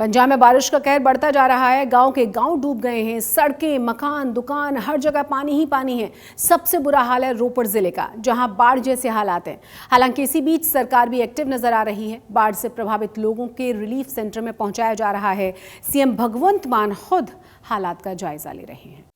पंजाब में बारिश का कहर बढ़ता जा रहा है। गांव के गांव डूब गए हैं। सड़कें, मकान, दुकान, हर जगह पानी ही पानी है। सबसे बुरा हाल है रोपड़ जिले का, जहां बाढ़ जैसे हालात हैं। हालांकि इसी बीच सरकार भी एक्टिव नजर आ रही है। बाढ़ से प्रभावित लोगों के रिलीफ सेंटर में पहुंचाया जा रहा है। सीएम भगवंत मान खुद हालात का जायजा ले रहे हैं।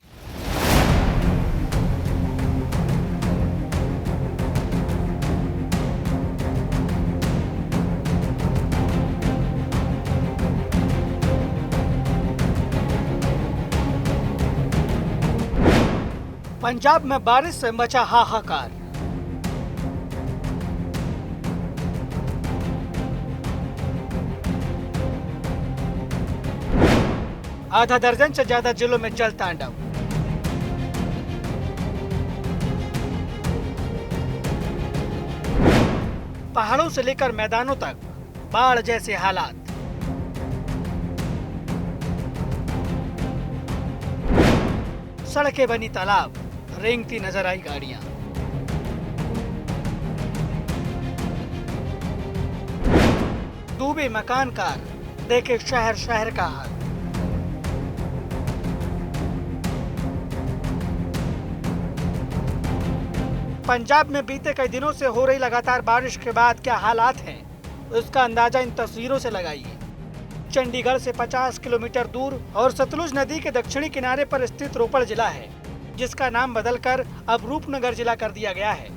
पंजाब में बारिश से मचा हाहाकार। आधा दर्जन से ज्यादा जिलों में जल तांडव। पहाड़ों से लेकर मैदानों तक बाढ़ जैसे हालात। सड़कें बनी तालाब, रेंगती नजर आई गाड़ियां। डूबे मकान कार, देखे शहर शहर का हाल। पंजाब में बीते कई दिनों से हो रही लगातार बारिश के बाद क्या हालात हैं, उसका अंदाजा इन तस्वीरों से लगाइए। चंडीगढ़ से 50 किलोमीटर दूर और सतलुज नदी के दक्षिणी किनारे पर स्थित रोपड़ जिला है, जिसका नाम बदलकर अब रूपनगर जिला कर दिया गया है।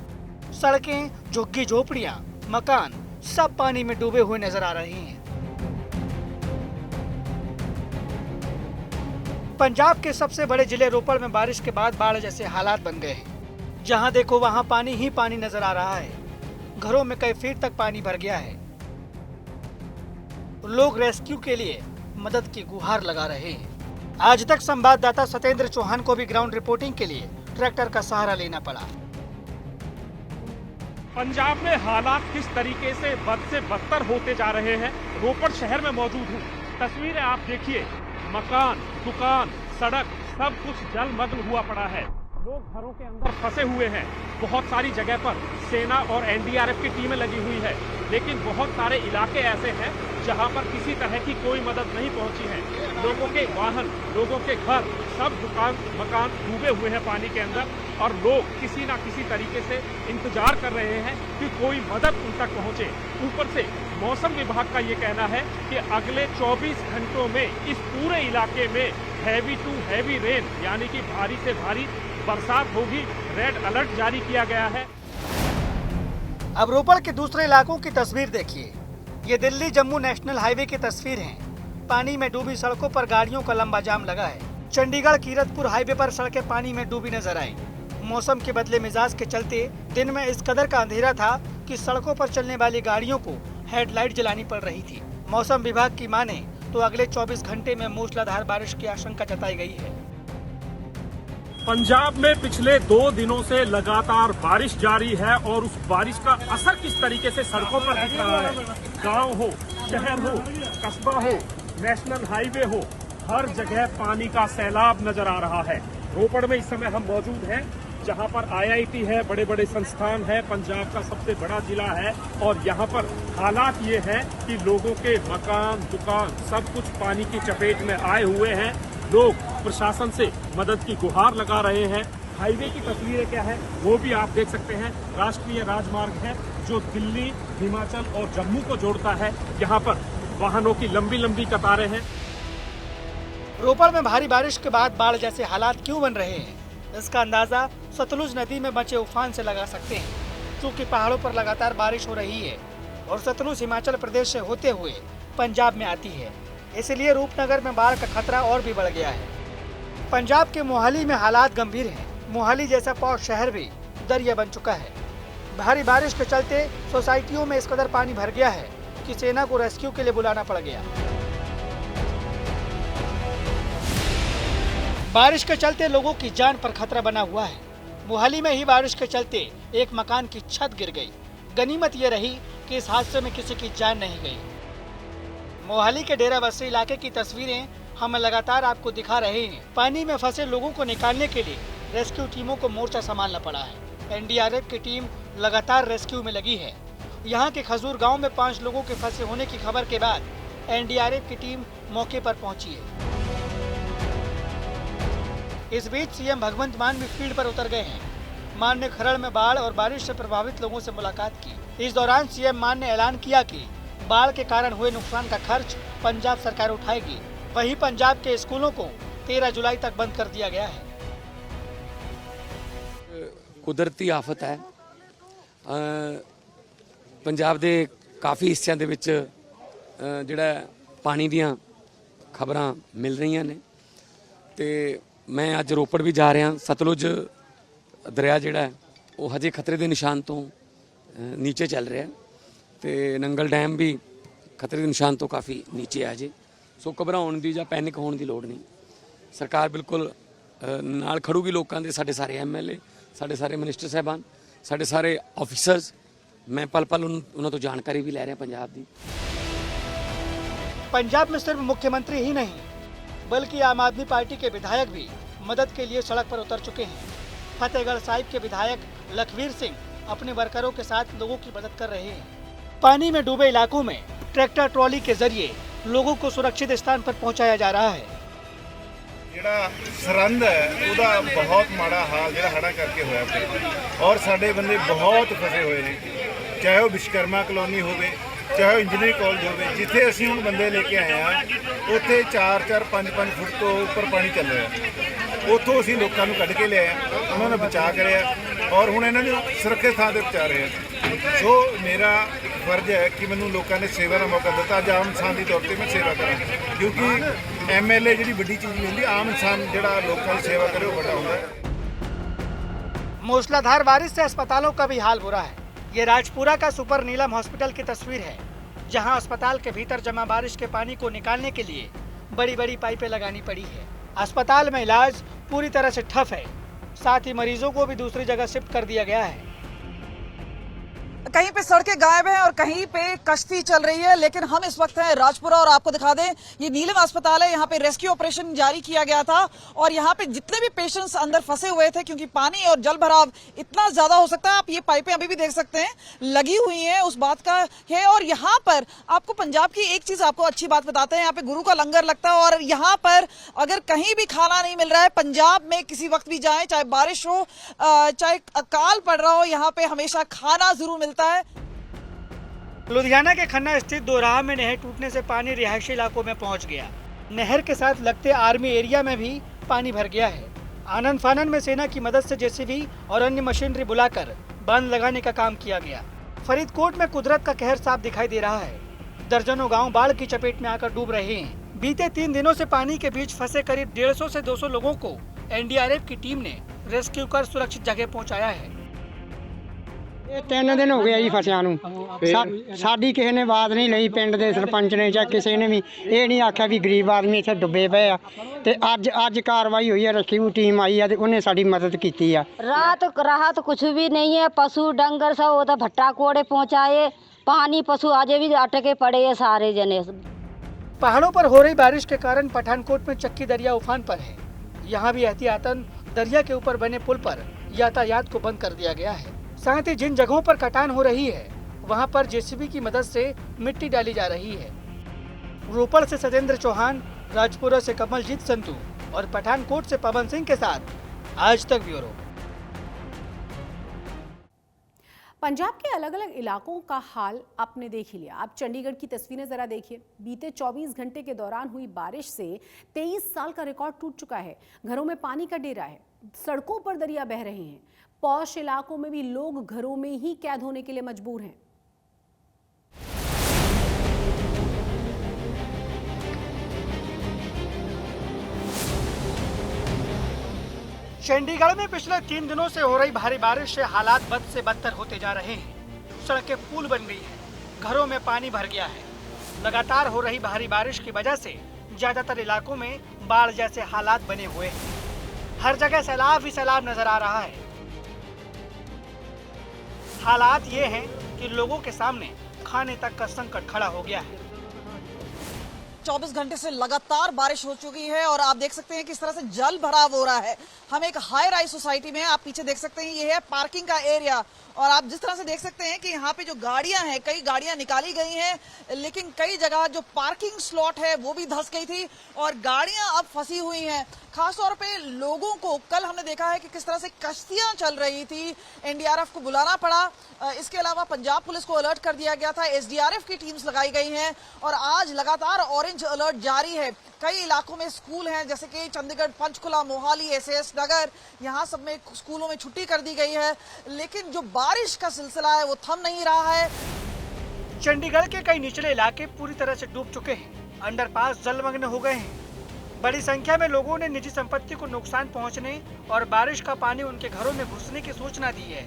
सड़कें, झुग्गी झोपड़ियां, मकान सब पानी में डूबे हुए नजर आ रहे हैं। पंजाब के सबसे बड़े जिले रोपड़ में बारिश के बाद बाढ़ जैसे हालात बन गए हैं। जहां देखो वहां पानी ही पानी नजर आ रहा है। घरों में कई फीट तक पानी भर गया है। लोग रेस्क्यू के लिए मदद की गुहार लगा रहे हैं। आज तक संवाददाता सत्येंद्र चौहान को भी ग्राउंड रिपोर्टिंग के लिए ट्रैक्टर का सहारा लेना पड़ा। पंजाब में हालात किस तरीके से बद से बदतर होते जा रहे हैं, रोपड़ शहर में मौजूद हूँ। तस्वीरें आप देखिए, मकान, दुकान, सड़क सब कुछ जलमग्न हुआ पड़ा है। लोग घरों के अंदर फंसे हुए हैं। बहुत सारी जगह पर सेना और एनडीआरएफ की टीमें लगी हुई है, लेकिन बहुत सारे इलाके ऐसे हैं जहां पर किसी तरह की कोई मदद नहीं पहुंची है। लोगों के वाहन, लोगों के घर, सब दुकान मकान डूबे हुए हैं पानी के अंदर, और लोग किसी ना किसी तरीके से इंतजार कर रहे हैं कि कोई मदद उन तक पहुंचे। ऊपर से मौसम विभाग का ये कहना है कि अगले 24 घंटों में इस पूरे इलाके में हैवी टू हैवी रेन यानी कि भारी से भारी बरसात होगी। रेड अलर्ट जारी किया गया है। अब रोपड़ के दूसरे इलाकों की तस्वीर देखिए। ये दिल्ली जम्मू नेशनल हाईवे की तस्वीर है। पानी में डूबी सड़कों पर गाड़ियों का लंबा जाम लगा है। चंडीगढ़ कीरतपुर हाईवे पर सड़कें पानी में डूबी नजर आई। मौसम के बदले मिजाज के चलते दिन में इस कदर का अंधेरा था कि सड़कों पर चलने वाली गाड़ियों को हेडलाइट जलानी पड़ रही थी। मौसम विभाग की माने तो अगले 24 घंटे में मूसलाधार बारिश की आशंका जताई गई है। पंजाब में पिछले 2 दिनों से लगातार बारिश जारी है और उस बारिश का असर किस तरीके से सड़कों पर दिख रहा है। गांव हो, शहर हो, कस्बा हो, नेशनल हाईवे हो, हर जगह पानी का सैलाब नजर आ रहा है। रोपड़ में इस समय हम मौजूद हैं, जहां पर आईआईटी है, बड़े बड़े संस्थान है, पंजाब का सबसे बड़ा जिला है, और यहां पर हालात ये है कि लोगों के मकान, दुकान सब कुछ पानी की चपेट में आए हुए हैं। लोग प्रशासन से मदद की गुहार लगा रहे हैं। हाईवे की तस्वीरें क्या है वो भी आप देख सकते हैं। राष्ट्रीय राजमार्ग है जो दिल्ली, हिमाचल और जम्मू को जोड़ता है। यहाँ पर वाहनों की लंबी लंबी कतारें हैं। रोपड़ में भारी बारिश के बाद बाढ़ जैसे हालात क्यों बन रहे हैं, इसका अंदाजा सतलुज नदी में मचे उफान से लगा सकते हैं। क्योंकि पहाड़ों पर लगातार बारिश हो रही है और सतलुज हिमाचल प्रदेश से होते हुए पंजाब में आती है, इसलिए रूपनगर में बाढ़ का खतरा और भी बढ़ गया है। पंजाब के मोहाली में हालात गंभीर हैं। मोहाली जैसा पॉश शहर भी दरिया बन चुका है। भारी बारिश के चलते सोसाइटियों में इस कदर पानी भर गया है कि सेना को रेस्क्यू के लिए बुलाना पड़ गया। बारिश के चलते लोगों की जान पर खतरा बना हुआ है। मोहाली में ही बारिश के चलते एक मकान की छत गिर गई। गनीमत ये रही कि इस हादसे में किसी की जान नहीं गई। मोहाली के डेरा बस्सी इलाके की तस्वीरें हम लगातार आपको दिखा रहे हैं। पानी में फंसे लोगों को निकालने के लिए रेस्क्यू टीमों को मोर्चा संभालना पड़ा है। एनडीआरएफ की टीम लगातार रेस्क्यू में लगी है। यहाँ के खजूर गांव में 5 लोगों के फंसे होने की खबर के बाद एनडीआरएफ की टीम मौके पर पहुंची है। इस बीच सीएम भगवंत मान भी फील्ड पर उतर गए हैं। मान ने खरड़ में बाढ़ और बारिश से प्रभावित लोगों से मुलाकात की। इस दौरान सीएम मान ने ऐलान किया कि बाढ़ के कारण हुए नुकसान का खर्च पंजाब सरकार उठाएगी। वहीं पंजाब के स्कूलों को 13 जुलाई तक बंद कर दिया गया है। कुदरती आफत है। पंजाब ਦੇ ਕਾਫੀ ਹਿੱਸਿਆਂ ਦੇ ਵਿੱਚ ਜਿਹੜਾ ਪਾਣੀ ਦੀਆਂ ਖਬਰਾਂ ਮਿਲ ਰਹੀਆਂ ਨੇ ਤੇ ਮੈਂ ਅੱਜ ਰੋਪੜ ਵੀ ਜਾ ਰਿਹਾ। ਸਤਲੁਜ ਦਰਿਆ ਜਿਹੜਾ ਹੈ ਉਹ ਹਜੇ ਖਤਰੇ ਦੇ ਨਿਸ਼ਾਨ ਤੋਂ ਨੀਚੇ ਚੱਲ ਰਿਹਾ ਤੇ ਨੰਗਲ ਡੈਮ ਵੀ ਖਤਰੇ ਦੇ ਨਿਸ਼ਾਨ ਤੋਂ ਕਾਫੀ ਨੀਚੇ ਆ ਜੇ। ਸੋ ਘਬਰਾਉਣ ਦੀ ਜਾਂ ਪੈਨਿਕ ਹੋਣ ਦੀ ਲੋੜ ਨਹੀਂ। ਸਰਕਾਰ ਬਿਲਕੁਲ ਨਾਲ ਖੜੂਗੀ ਲੋਕਾਂ ਦੇ। ਸਾਡੇ ਸਾਰੇ ਐਮਐਲਏ, ਸਾਡੇ ਸਾਰੇ ਮਿਨਿਸਟਰ ਸਾਹਿਬਾਨ, ਸਾਡੇ ਸਾਰੇ ਆਫੀਸਰਸ, मैं पल पल उन्होंने तो जानकारी भी ले रहे हैं पंजाब की। पंजाब में सिर्फ मुख्यमंत्री ही नहीं बल्कि आम आदमी पार्टी के विधायक भी मदद के लिए सड़क पर उतर चुके हैं। फतेहगढ़ साहिब के विधायक लखवीर सिंह अपने वर्करों के साथ लोगों की मदद कर रहे हैं। पानी में डूबे इलाकों में ट्रैक्टर ट्रॉली के जरिए लोगों को सुरक्षित स्थान पर पहुंचाया जा रहा है। ਜਿਹੜਾ ਸਰਹੰਦ ਹੈ ਉਹਦਾ ਬਹੁਤ ਮਾੜਾ ਹਾਲ ਜਿਹੜਾ ਹੜ੍ਹਾਂ ਕਰਕੇ ਹੋਇਆ ਪਿਆ ਔਰ ਸਾਡੇ ਬੰਦੇ ਬਹੁਤ ਫਸੇ ਹੋਏ ਨੇ। ਚਾਹੇ ਉਹ ਵਿਸ਼ਕਰਮਾ ਕਲੋਨੀ ਹੋਵੇ, ਚਾਹੇ ਉਹ ਇੰਜੀਨੀਅਰਿੰਗ ਕਾਲਜ ਹੋਵੇ, ਜਿੱਥੇ ਅਸੀਂ ਹੁਣ ਬੰਦੇ ਲੈ ਕੇ ਆਏ ਆ ਉੱਥੇ 4-4, 5-5 ਫੁੱਟ ਤੋਂ ਉੱਪਰ ਪਾਣੀ ਚੱਲ ਰਿਹਾ। ਉੱਥੋਂ ਅਸੀਂ ਲੋਕਾਂ ਨੂੰ ਕੱਢ ਕੇ ਲਿਆਏ, ਉਹਨਾਂ ਦਾ ਬਚਾਅ ਕਰਿਆ ਔਰ ਹੁਣ ਇਹਨਾਂ ਨੂੰ ਸੁਰੱਖਿਅਤ ਥਾਂ ਤੇ ਪਹੁੰਚਾ ਰਹੇ ਆ। ਸੋ ਮੇਰਾ ਇੱਕ ਫਰਜ਼ ਹੈ ਕਿ ਮੈਨੂੰ ਲੋਕਾਂ ਨੇ ਸੇਵਾ ਦਾ ਮੌਕਾ ਦਿੱਤਾ। ਅੱਜ ਆਮ ਇਨਸਾਨ ਦੀ ਤੌਰ ਤੇ ਮੈਂ ਸੇਵਾ ਕਰਾਂ ਕਿਉਂਕਿ ਐਮਐਲਏ ਜਿਹੜੀ ਵੱਡੀ ਚੀਜ਼ ਨਹੀਂ ਹੁੰਦੀ, ਆਮ ਇਨਸਾਨ ਜਿਹੜਾ ਲੋਕਾਂ ਦੀ ਸੇਵਾ ਕਰੇ ਉਹ ਵੱਡਾ ਹੁੰਦਾ ਹੈ। मूसलाधार बारिश से अस्पतालों का भी हाल बुरा है। ये राजपुरा का सुपर नीलम हॉस्पिटल की तस्वीर है, जहां अस्पताल के भीतर जमा बारिश के पानी को निकालने के लिए बड़ी बड़ी पाइपें लगानी पड़ी है। अस्पताल में इलाज पूरी तरह से ठप है। साथ ही मरीजों को भी दूसरी जगह शिफ्ट कर दिया गया है। कहीं पे सड़कें गायब हैं और कहीं पे कश्ती चल रही है। लेकिन हम इस वक्त हैं राजपुरा और आपको दिखा दें ये नीलम अस्पताल है। यहाँ पे रेस्क्यू ऑपरेशन जारी किया गया था और यहाँ पे जितने भी पेशेंट्स अंदर फंसे हुए थे, क्योंकि पानी और जल भराव इतना ज्यादा हो सकता है, आप ये पाइपें अभी भी देख सकते हैं लगी हुई हैं, उस बात का है। और यहाँ पर आपको पंजाब की एक चीज आपको अच्छी बात बताते हैं, यहाँ पे गुरु का लंगर लगता है और यहाँ पर अगर कहीं भी खाना नहीं मिल रहा है, पंजाब में किसी वक्त भी जाए, चाहे बारिश हो चाहे अकाल पड़ रहा हो, यहाँ पे हमेशा खाना जरूर मिलता है। लुधियाना के खन्ना स्थित दोराहा में नहर टूटने से पानी रिहायशी इलाकों में पहुंच गया। नहर के साथ लगते आर्मी एरिया में भी पानी भर गया है। आनन फानन में सेना की मदद से जेसीबी और अन्य मशीनरी बुलाकर बांध लगाने का काम किया गया। फरीदकोट में कुदरत का कहर साफ दिखाई दे रहा है। दर्जनों गांव बाढ़ की चपेट में आकर डूब रहे हैं। बीते 3 दिनों से पानी के बीच फंसे करीब 150 से 200 लोगों को एनडीआरएफ की टीम ने रेस्क्यू कर सुरक्षित जगह पहुँचाया है। ਇਹ 3 ਦਿਨ ਹੋ ਗਏ ਜੀ ਫਸਿਆਂ ਨੂੰ। ਸਾਡੀ ਕਿਸੇ ਨੇ ਆਵਾਜ਼ ਨਹੀਂ ਲਈ, ਪਿੰਡ ਦੇ ਸਰਪੰਚ ਨੇ ਜਾਂ ਕਿਸੇ ਨੇ ਵੀ ਇਹ ਨਹੀਂ ਆਖਿਆ ਵੀ ਗਰੀਬ ਆਦਮੀ ਇੱਥੇ ਡੁੱਬੇ ਪਏ ਆ। ਤੇ ਅੱਜ ਕਾਰਵਾਈ ਹੋਈ ਹੈ, ਰੈਸਕਿਊ ਟੀਮ आई है ਤੇ ਉਹਨੇ ਸਾਡੀ ਮਦਦ ਕੀਤੀ ਆ। राहत कुछ भी नहीं है। पशु डंगर सब वो तो भट्टा कोड़े पहुँचाए। पानी पशु आज भी अटके पड़े है सारे जने। पहाड़ों पर हो रही बारिश के कारण पठानकोट में चक्की दरिया उफान पर है। यहाँ भी एहतियातन दरिया के ऊपर बने पुल पर यातायात को बंद कर दिया गया है। साथ ही जिन जगहों पर कटान हो रही है वहां पर जेसीबी की मदद से मिट्टी डाली जा रही है। रोपड़ से सतेंद्र चौहान, राजपुरा से कमलजीत संतू और पठानकोट से पवन सिंह के साथ आज तक ब्यूरो। पंजाब के अलग अलग इलाकों का हाल आपने देख ही लिया। आप चंडीगढ़ की तस्वीरें जरा देखिए। बीते 24 घंटे के दौरान हुई बारिश से 23 साल का रिकॉर्ड टूट चुका है। घरों में पानी का डेरा है, सड़कों पर दरिया बह रहे हैं। पौष इलाकों में भी लोग घरों में ही कैद होने के लिए मजबूर हैं। चंडीगढ़ में पिछले 3 दिनों से हो रही भारी बारिश से हालात बद से बदतर होते जा रहे हैं। सड़कें पुल बन गई हैं, घरों में पानी भर गया है। लगातार हो रही भारी बारिश की वजह से ज्यादातर इलाकों में बाढ़ जैसे हालात बने हुए हैं। हर जगह सैलाब ही सैलाब नजर आ रहा है। हालात ये हैं कि लोगों के सामने खाने तक का संकट खड़ा हो गया है। 24 घंटे से लगातार बारिश हो चुकी है और आप देख सकते हैं किस तरह से जल भराव हो रहा है। हम एक हाई राइज सोसाइटी में, आप पीछे देख सकते हैं, ये है पार्किंग का एरिया और आप जिस तरह से देख सकते हैं कि यहाँ पे जो गाड़ियां हैं, कई गाड़ियां निकाली गई हैं, लेकिन कई जगह जो पार्किंग स्लॉट है वो भी धंस गई थी और गाड़ियां अब फंसी हुई हैं। खासतौर पे लोगों को कल हमने देखा है कि किस तरह से कश्तियां चल रही थी, एनडीआरएफ को बुलाना पड़ा। इसके अलावा पंजाब पुलिस को अलर्ट कर दिया गया था, एसडीआरएफ की टीम्स लगाई गई हैं और आज लगातार ऑरेंज अलर्ट जारी है। कई इलाकों में स्कूल हैं जैसे कि चंडीगढ़, पंचकुला, मोहाली, एसएस नगर, यहाँ सब में स्कूलों में छुट्टी कर दी गई है, लेकिन जो बारिश का सिलसिला है वो थम नहीं रहा है। चंडीगढ़ के कई निचले इलाके पूरी तरह से डूब चुके हैं, अंडरपास जलमग्न हो गए हैं। बड़ी संख्या में लोगों ने निजी संपत्ति को नुकसान पहुंचने और बारिश का पानी उनके घरों में घुसने की सूचना दी है।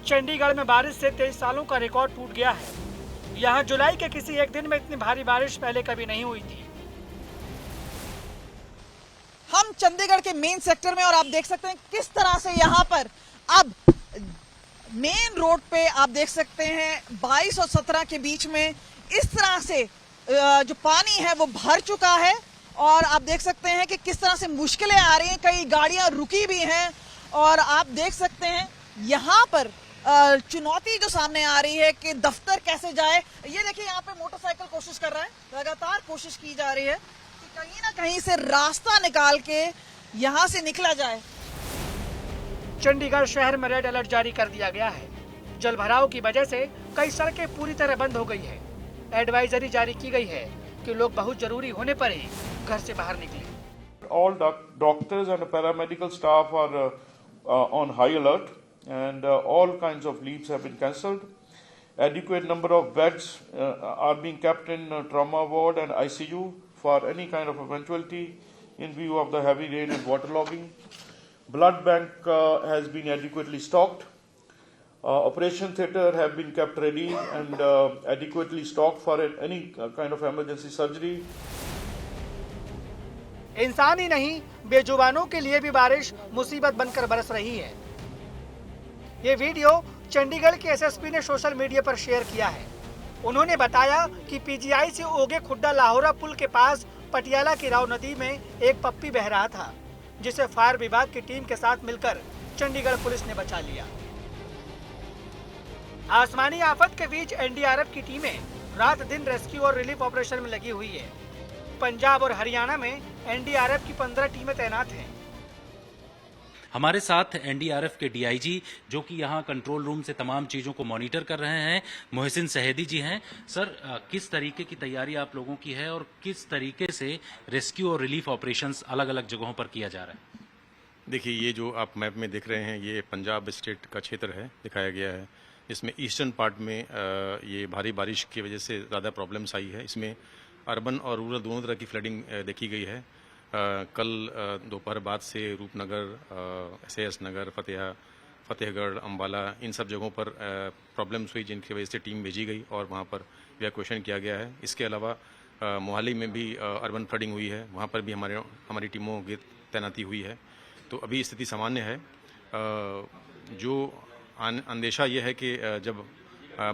चंडीगढ़ में बारिश से 23 सालों का रिकॉर्ड टूट गया है। यहाँ जुलाई के किसी एक दिन में इतनी भारी बारिश पहले कभी नहीं हुई थी। हम चंडीगढ़ के मेन सेक्टर में और आप देख सकते हैं किस तरह से यहाँ पर अब मेन रोड पे आप देख सकते हैं 22 और 17 के बीच में इस तरह से जो पानी है वो भर चुका है और आप देख सकते हैं कि किस तरह से मुश्किलें आ रही हैं, कई गाड़ियां रुकी भी हैं और आप देख सकते हैं यहाँ पर चुनौती जो सामने आ रही है कि दफ्तर कैसे जाए। ये देखिए यहाँ पे मोटरसाइकिल कोशिश कर रहा है, लगातार कोशिश की जा रही है कि कहीं ना कहीं से रास्ता निकाल के यहाँ से निकला जाए। चंडीगढ़ शहर में रेड अलर्ट जारी कर दिया गया है। जलभराव की वजह से कई सड़कें पूरी तरह बंद हो गई है। एडवाइजरी जारी की गई है कि लोग बहुत जरूरी होने पर ही घर से बाहर निकलें। All doctors and paramedical staff are on high alert, and all kinds of leaves have been cancelled. Adequate number of beds are being kept in trauma ward and ICU for any kind of eventuality in view of the heavy rain and waterlogging. Blood bank has been adequately stocked. Operation theatre have been kept ready and adequately stocked for any kind of emergency surgery. इंसान ही नहीं, बेजुबानों के लिए भी बारिश मुसीबत बनकर बरस रही है। ये वीडियो चंडीगढ़ के एसएसपी ने सोशल मीडिया पर शेयर किया है। उन्होंने बताया कि पीजीआई से ओगे खुड्डा लाहौरा पुल के पास पटियाला की राव नदी में एक पप्पी बह रहा था, जिसे फायर विभाग की टीम के साथ मिलकर चंडीगढ़ पुलिस ने बचा लिया। आसमानी आफत के बीच एनडीआरएफ की टीमें रात दिन रेस्क्यू और रिलीफ ऑपरेशन में लगी हुई है। पंजाब और हरियाणा में एनडीआरएफ की 15 टीमें तैनात हैं। हमारे साथ एनडीआरएफ के डीआईजी जो कि यहाँ कंट्रोल रूम से तमाम चीज़ों को मॉनिटर कर रहे हैं, मोहसिन सहेदी जी हैं। सर, किस तरीके की तैयारी आप लोगों की है और किस तरीके से रेस्क्यू और रिलीफ ऑपरेशंस अलग अलग जगहों पर किया जा रहा है? देखिए, ये जो आप मैप में देख रहे हैं ये पंजाब स्टेट का क्षेत्र है, दिखाया गया है। इसमें ईस्टर्न पार्ट में ये भारी बारिश की वजह से ज़्यादा प्रॉब्लम्स आई है। इसमें अर्बन और रूरल दोनों तरह की फ्लडिंग देखी गई है। कल दोपहर बाद से रूपनगर, एसएस नगर, फतेहगढ़, अम्बाला, इन सब जगहों पर प्रॉब्लम्स हुई, जिनकी वजह से टीम भेजी गई और वहाँ पर इवैक्यूएशन किया गया है। इसके अलावा मोहाली में भी अर्बन फ्लडिंग हुई है, वहाँ पर भी हमारी टीमों की तैनाती हुई है। तो अभी स्थिति सामान्य है। जो अंदेशा यह है कि जब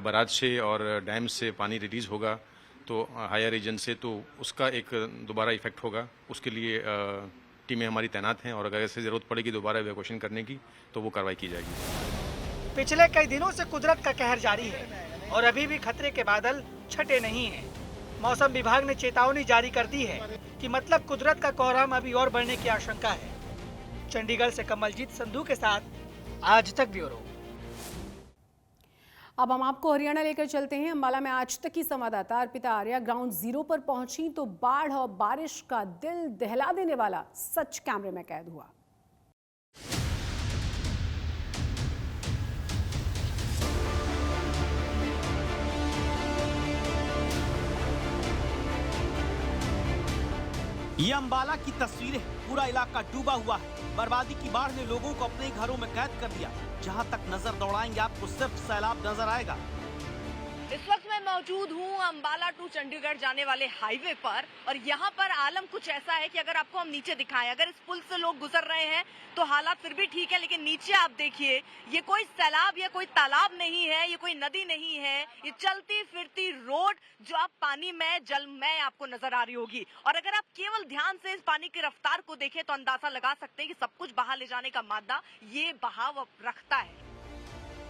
बराज से और डैम से पानी रिलीज़ होगा तो हायर रीजन से, तो उसका एक दोबारा इफेक्ट होगा। उसके लिए टीमें हमारी तैनात हैं और अगर ऐसे ज़रूरत पड़ेगी दोबारा इवैक्यूएशन करने की तो वो कार्रवाई की जाएगी। पिछले कई दिनों से कुदरत का कहर जारी है और अभी भी खतरे के बादल छटे नहीं हैं। मौसम विभाग ने चेतावनी जारी कर दी है कि मतलब कुदरत का कोहराम अभी और बढ़ने की आशंका है। चंडीगढ़ से कमलजीत संधू के साथ आज तक ब्यूरो। अब हम आपको हरियाणा लेकर चलते हैं। अंबाला में आज तक की संवाददाता अर्पिता आर्या ग्राउंड जीरो पर पहुंची तो बाढ़ और बारिश का दिल दहला देने वाला सच कैमरे में कैद हुआ। ये अंबाला की तस्वीरें, पूरा इलाका डूबा हुआ है। बर्बादी की बाढ़ ने लोगों को अपने घरों में कैद कर दिया। जहां तक नजर दौड़ाएंगे आपको सिर्फ सैलाब नजर आएगा। इस वक्त मैं मौजूद हूँ अंबाला टू चंडीगढ़ जाने वाले हाईवे पर और यहाँ पर आलम कुछ ऐसा है कि अगर आपको हम नीचे दिखाएं, अगर इस पुल से लोग गुजर रहे हैं तो हालात फिर भी ठीक है, लेकिन नीचे आप देखिए ये कोई सैलाब या कोई तालाब नहीं है, ये कोई नदी नहीं है, ये चलती फिरती रोड जो आप पानी में जलमय आपको नजर आ रही होगी। और अगर आप केवल ध्यान से इस पानी की रफ्तार को देखें तो अंदाजा लगा सकते हैं कि सब कुछ बहा ले जाने का मादा ये बहाव रखता है।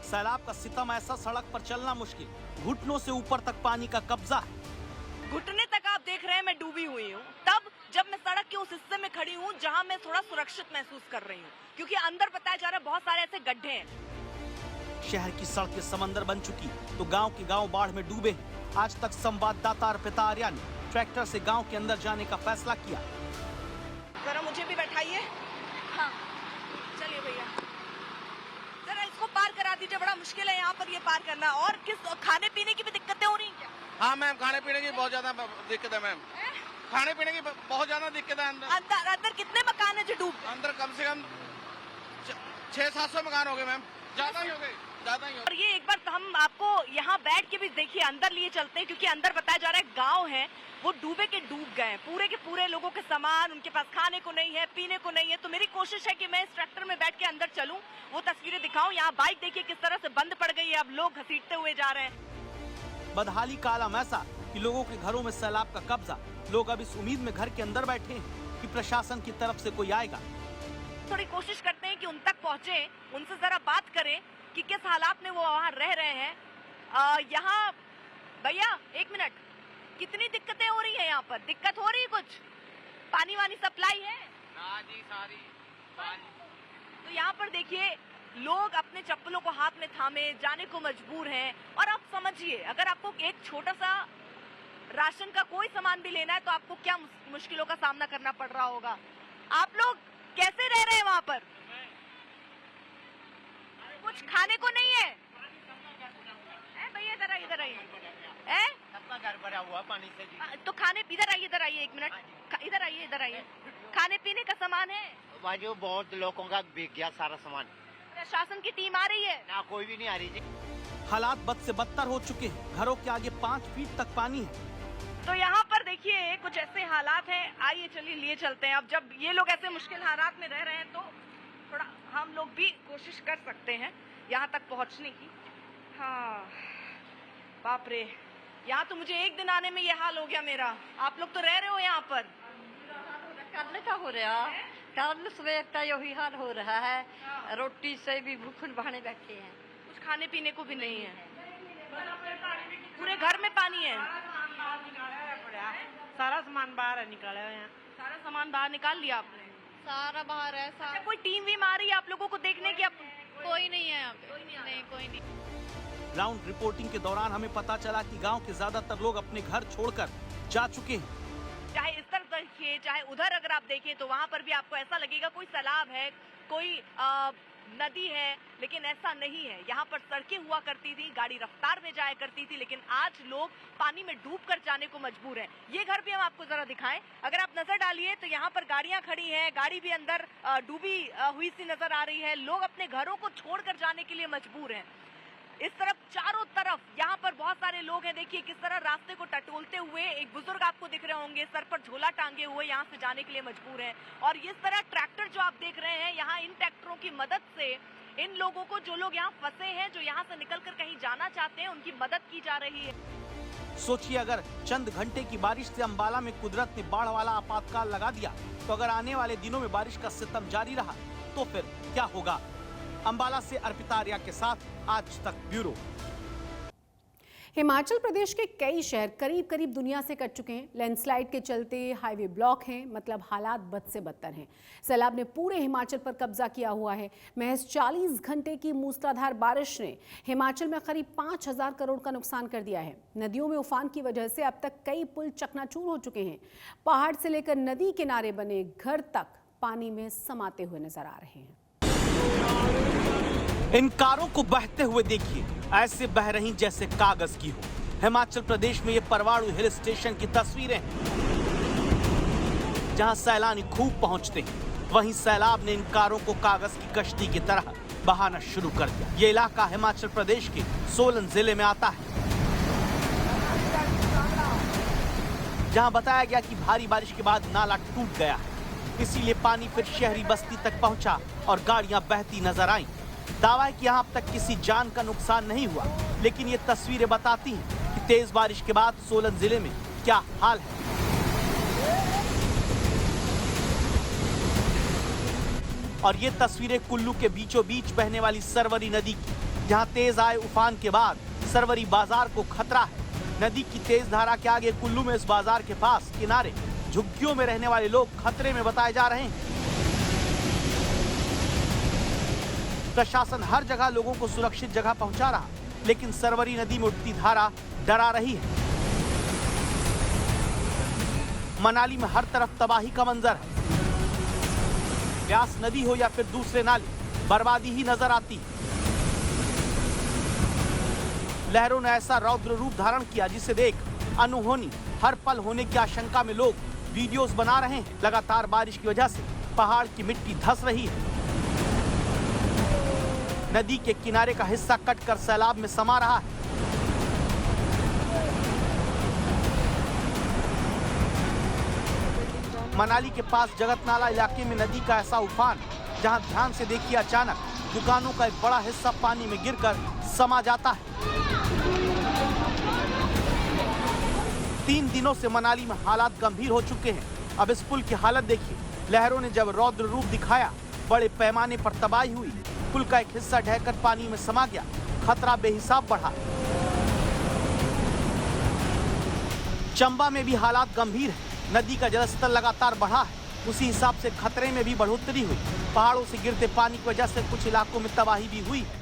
सैलाब का सितम ऐसा, सड़क पर चलना मुश्किल, घुटनों से ऊपर तक पानी का कब्जा है। घुटने तक आप देख रहे हैं मैं डूबी हुई हूँ, तब जब मैं सड़क के उस हिस्से में खड़ी हूँ जहाँ मैं थोड़ा सुरक्षित महसूस कर रही हूँ, क्योंकि अंदर बताया जा रहा है बहुत सारे ऐसे गड्ढे हैं। शहर की सड़कें समंदर बन चुकी तो गांव के गांव बाढ़ में डूबे हैं। आज तक संवाददाता अर्पिता आर्या ने ट्रैक्टर से गांव के अंदर जाने का फैसला किया। जरा मुझे भी बैठाइए। हाँ चलिए भैया, जरा इसको पार करा दीजिए, बड़ा मुश्किल है यहाँ पर ये पार करना। और किस खाने पीने की भी दिक्कतें हो रही हैं क्या? हाँ मैम, खाने पीने की बहुत ज्यादा दिक्कत है मैम। खाने पीने की बहुत ज्यादा दिक्कत है। अंदर कितने मकान है जो डूब? अंदर कम से कम 600-700 मकान हो गए मैम, ज्यादा ही हो गए, ज्यादा ही हो गए। और ये एक बार हम आपको यहाँ बैठ के भी देखिए, अंदर लिए चलते हैं, क्योंकि अंदर बताया जा रहा है गांव है वो डूबे के डूब गए, पूरे के पूरे लोगों के सामान, उनके पास खाने को नहीं है, पीने को नहीं है। तो मेरी कोशिश है कि मैं इस ट्रैक्टर में बैठ के अंदर चलूं, वो तस्वीरें दिखाऊं। यहाँ बाइक देखिए किस तरह से बंद पड़ गई है, अब लोग घसीटते हुए जा रहे हैं। बदहाली का आलम ऐसा कि लोगों के घरों में सैलाब का कब्जा। लोग अब इस उम्मीद में घर के अंदर बैठे हैं कि प्रशासन की तरफ से कोई आएगा। थोड़ी कोशिश करते हैं कि उन तक पहुँचे, उनसे जरा बात करें कि किस हालात में वो वहाँ रह रहे हैं। यहाँ भैया एक मिनट, कितनी दिक्कतें हो रही है यहाँ पर? दिक्कत हो रही है कुछ? पानी वानी सप्लाई है? हाँ जी, सारी पानी। तो यहाँ पर देखिए लोग अपने चप्पलों को हाथ में थामे जाने को मजबूर हैं। और आप समझिए, अगर आपको एक छोटा सा राशन का कोई सामान भी लेना है तो आपको क्या मुश्किलों का सामना करना पड़ रहा होगा। आप लोग कैसे रह रहे हैं वहाँ पर? कुछ खाने को नहीं है? भैया इधर आइए, इधर आइए। सबका घर भरा हुआ पानी से जी। तो खाने, इधर आइए एक मिनट, इधर आइए। खाने पीने का सामान है? बाजू बहुत लोगों का बिक गया सारा सामान। प्रशासन की टीम आ रही है? ना, कोई भी नहीं आ रही जी। हालात बद से बदतर हो चुके हैं, घरों के आगे 5 फीट तक पानी है। तो यहाँ पर देखिए कुछ ऐसे हालात हैं। आइए चलिए लिए चलते हैं। अब जब ये लोग ऐसे मुश्किल हालात में रह रहे हैं तो थोड़ा हम लोग भी कोशिश कर सकते हैं यहाँ तक पहुँचने की। हाँ बाप रे, यहाँ तो मुझे एक दिन आने में ये हाल हो गया मेरा। आप लोग तो रह रहे हो यहाँ पर? कल का हो रहा, कल सुबह का यही हाल हो रहा है। रोटी से भी भूखन बहाने बैठे हैं, कुछ खाने पीने को भी नहीं है। पूरे घर में पानी है। सारा सामान बाहर निकाला है। सारा सामान बाहर निकाल लिया आपने? सारा बाहर है। अच्छा, कोई टीम भी आ रही है आप लोगों को देखने की? कोई नहीं है यहाँ पे, कोई नहीं। ग्राउंड रिपोर्टिंग के दौरान हमें पता चला कि गांव के ज्यादातर लोग अपने घर छोड़कर जा चुके हैं। चाहे इस तरफ देखिए चाहे उधर अगर आप देखें तो वहाँ पर भी आपको ऐसा लगेगा कोई तालाब है, कोई नदी है, लेकिन ऐसा नहीं है। यहाँ पर सड़कें हुआ करती थी, गाड़ी रफ्तार में जाया करती थी, लेकिन आज लोग पानी में डूबकर जाने को मजबूर हैं। ये घर भी हम आपको जरा दिखाएं। अगर आप नजर डालिए तो यहाँ पर गाड़ियां खड़ी हैं, गाड़ी भी अंदर डूबी हुई सी नजर आ रही है। लोग अपने घरों को छोड़कर जाने के लिए मजबूर हैं। इस तरफ चारों तरफ यहाँ पर बहुत सारे लोग हैं। देखिए किस तरह रास्ते को टटोलते हुए एक बुजुर्ग आपको दिख रहे होंगे, सर पर झोला टांगे हुए यहाँ से जाने के लिए मजबूर हैं। और इस तरह ट्रैक्टर जो आप देख रहे हैं, यहाँ इन ट्रैक्टरों की मदद से इन लोगों को, जो लोग यहाँ फंसे हैं, जो यहाँ से निकलकर कहीं जाना चाहते हैं, उनकी मदद की जा रही है। सोचिए अगर चंद घंटे की बारिश से अंबाला में कुदरत ने बाढ़ वाला आपातकाल लगा दिया, तो अगर आने वाले दिनों में बारिश का सितम जारी रहा तो फिर क्या होगा। अंबाला से अर्पिता आर्या के साथ आज तक ब्यूरो। हिमाचल प्रदेश के कई शहर करीब करीब दुनिया से कट चुके हैं। लैंडस्लाइड के चलते हाईवे ब्लॉक हैं, मतलब हालात बद से बदतर हैं। सैलाब ने पूरे हिमाचल पर कब्जा किया हुआ है। महज 40 घंटे की मूसलाधार बारिश ने हिमाचल में करीब 5,000 करोड़ का नुकसान कर दिया है। नदियों में उफान की वजह से अब तक कई पुल चकनाचूर हो चुके हैं। पहाड़ से लेकर नदी किनारे बने घर तक पानी में समाते हुए नजर आ रहे हैं। इन कारों को बहते हुए देखिए, ऐसे बह रही जैसे कागज की हो। हिमाचल प्रदेश में ये परवाणु हिल स्टेशन की तस्वीरें हैं, जहां सैलानी खूब पहुंचते हैं। वहीं सैलाब ने इन कारों को कागज की कश्ती की तरह बहाना शुरू कर दिया। ये इलाका हिमाचल प्रदेश के सोलन जिले में आता है। जहां बताया गया कि भारी बारिश के बाद नाला टूट गया, इसीलिए पानी फिर शहरी बस्ती तक पहुंचा और गाड़ियां बहती नजर आईं। दावा है कि यहां अब तक किसी जान का नुकसान नहीं हुआ, लेकिन ये तस्वीरें बताती हैं कि तेज बारिश के बाद सोलन जिले में क्या हाल है। और ये तस्वीरें कुल्लू के बीचों बीच बहने वाली सरवरी नदी की, जहां तेज आए उफान के बाद सरवरी बाजार को खतरा है। नदी की तेज धारा के आगे कुल्लू में इस बाजार के पास किनारे झुग्गियों में रहने वाले लोग खतरे में बताए जा रहे हैं। प्रशासन हर जगह लोगों को सुरक्षित जगह पहुंचा रहा, लेकिन सरवरी नदी में उठती धारा डरा रही है। मनाली में हर तरफ तबाही का मंजर है। व्यास नदी हो या फिर दूसरे नाले, बर्बादी ही नजर आती है। लहरों ने ऐसा रौद्र रूप धारण किया जिसे देख अनहोनी हर पल होने की आशंका में लोग वीडियोस बना रहे हैं। लगातार बारिश की वजह से पहाड़ की मिट्टी धंस रही है। नदी के किनारे का हिस्सा कटकर सैलाब में समा रहा है। मनाली के पास जगतनाला इलाके में नदी का ऐसा उफान, जहां ध्यान से देखिए अचानक दुकानों का एक बड़ा हिस्सा पानी में गिरकर समा जाता है। 3 दिनों से मनाली में हालात गंभीर हो चुके हैं। अब इस पुल की हालत देखिए। लहरों ने जब रौद्र रूप दिखाया, बड़े पैमाने पर तबाही हुई। पुल का एक हिस्सा ढहकर पानी में समा गया। खतरा बेहिसाब बढ़ा। चंबा में भी हालात गंभीर है। नदी का जलस्तर लगातार बढ़ा है, उसी हिसाब से खतरे में भी बढ़ोतरी हुई। पहाड़ों से गिरते पानी की वजह से कुछ इलाकों में तबाही भी हुई है।